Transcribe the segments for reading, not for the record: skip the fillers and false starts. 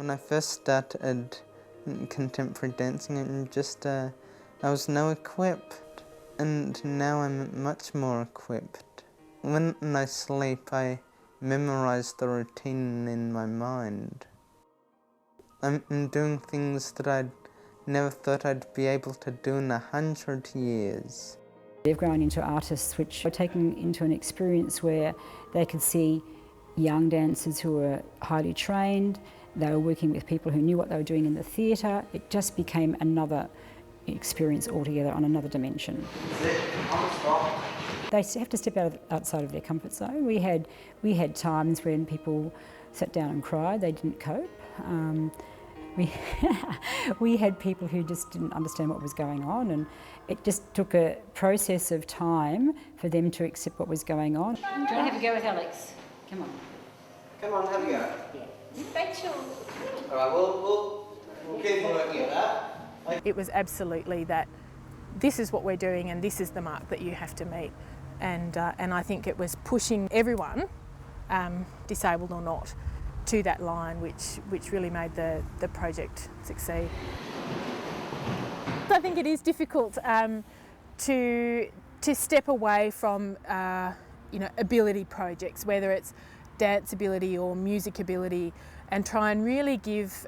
when I first started contemporary dancing, I was no equipped, and now I'm much more equipped. When I sleep, I memorize the routine in my mind. I'm doing things that I'd never thought I'd be able to do in 100 years. They've grown into artists which are taken into an experience where they could see young dancers who were highly trained. They were working with people who knew what they were doing in the theatre. It just became another experience altogether on another dimension. They have to step outside of their comfort zone. We had times when people sat down and cried. They didn't cope. We had people who just didn't understand what was going on, and it just took a process of time for them to accept what was going on. Do you want to have a go with Alex? Come on. Come on, have a go. Yeah. Rachel. All right, we'll keep working at that. It was absolutely that this is what we're doing and this is the mark that you have to meet. And I think it was pushing everyone, disabled or not, to that line, which really made the project succeed. I think it is difficult to step away from ability projects, whether it's dance ability or music ability, and try and really give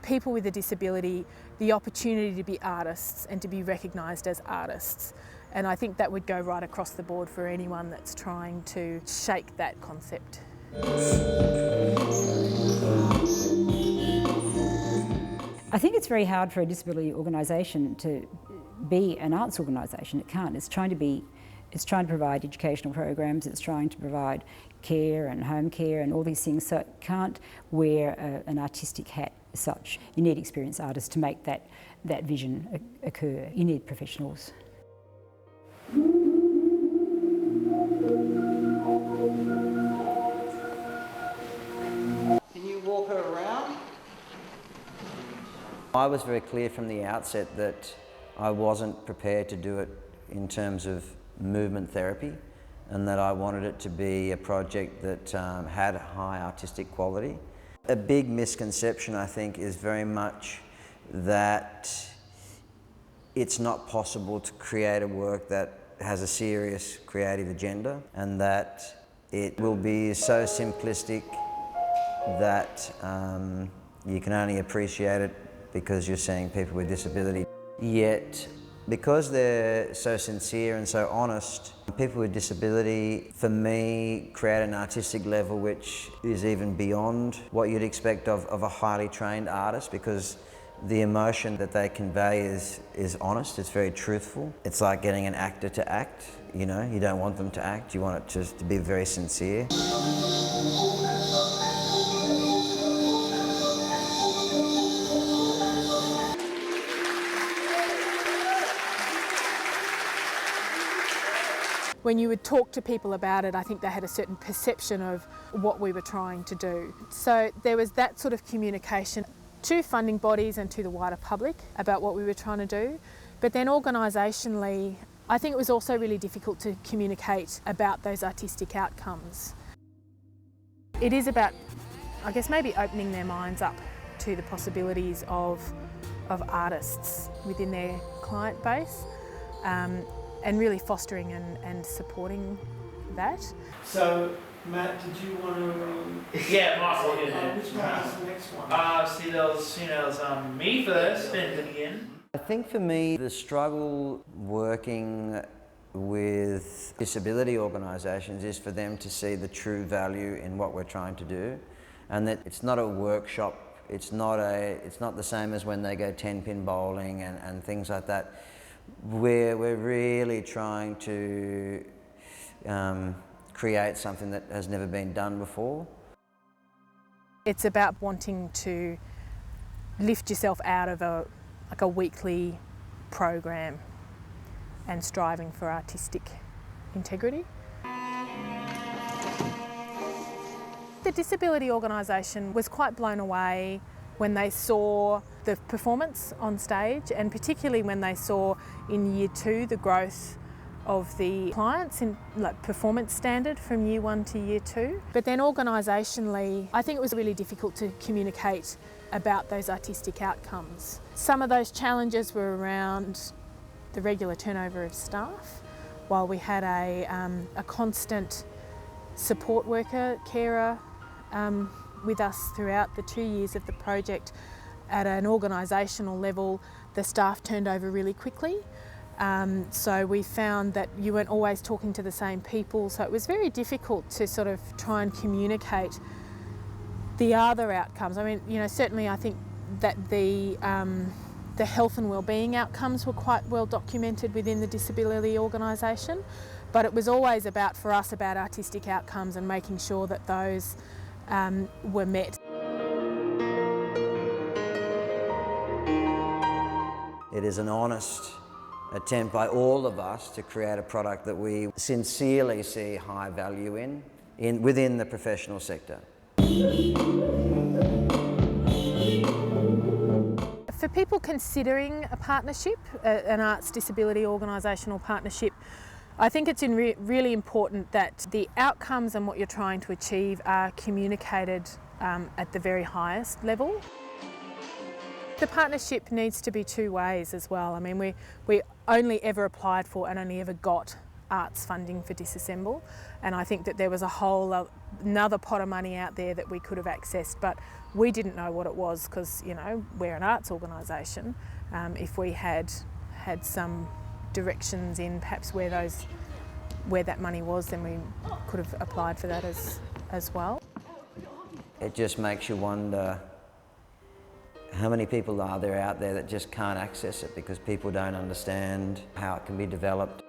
people with a disability the opportunity to be artists and to be recognised as artists. And I think that would go right across the board for anyone that's trying to shake that concept. I think it's very hard for a disability organisation to be an arts organisation. It can't. It's trying to provide educational programs, it's trying to provide care and home care and all these things, so it can't wear an artistic hat as such. You need experienced artists to make that vision occur. You need professionals. Can you walk her around? I was very clear from the outset that I wasn't prepared to do it in terms of movement therapy, and that I wanted it to be a project that had high artistic quality. A big misconception, I think, is very much that it's not possible to create a work that has a serious creative agenda, and that it will be so simplistic that you can only appreciate it because you're seeing people with disability. Yet, because they're so sincere and so honest, people with disability, for me, create an artistic level which is even beyond what you'd expect of a highly trained artist, because the emotion that they convey is honest, it's very truthful. It's like getting an actor to act, you know, you don't want them to act, you want it just to be very sincere. When you would talk to people about it, I think they had a certain perception of what we were trying to do. So there was that sort of communication to funding bodies and to the wider public about what we were trying to do. But then organisationally, I think it was also really difficult to communicate about those artistic outcomes. It is about, I guess, maybe opening their minds up to the possibilities of artists within their client base. And really fostering and supporting that. So, Matt, did you want to... Yeah, Michael. Which one is the next one? See, there was me first, and then again. I think for me, the struggle working with disability organisations is for them to see the true value in what we're trying to do, and that it's not a workshop, it's not the same as when they go 10-pin bowling and things like that. We're really trying to create something that has never been done before. It's about wanting to lift yourself out of a weekly program and striving for artistic integrity. The disability organisation was quite blown away when they saw the performance on stage, and particularly when they saw in year 2 the growth of the clients in like performance standard from year 1 to year 2. But then organisationally, I think it was really difficult to communicate about those artistic outcomes. Some of those challenges were around the regular turnover of staff, while we had a constant support worker, carer with us throughout the 2 years of the project. At an organisational level, the staff turned over really quickly. So we found that you weren't always talking to the same people, so it was very difficult to sort of try and communicate the other outcomes. I mean, you know, certainly I think that the health and wellbeing outcomes were quite well documented within the disability organisation, but it was always for us about artistic outcomes and making sure that those were met. It is an honest attempt by all of us to create a product that we sincerely see high value within the professional sector. For people considering a partnership, an arts disability organisational partnership, I think it's really important that the outcomes and what you're trying to achieve are communicated at the very highest level. The partnership needs to be two ways as well. I mean, we only ever applied for and only ever got arts funding for Disassemble, and I think that there was another pot of money out there that we could have accessed, but we didn't know what it was because, you know, we're an arts organisation. If we had some directions in perhaps where that money was, then we could have applied for that as well. It just makes you wonder how many people are there out there that just can't access it because people don't understand how it can be developed.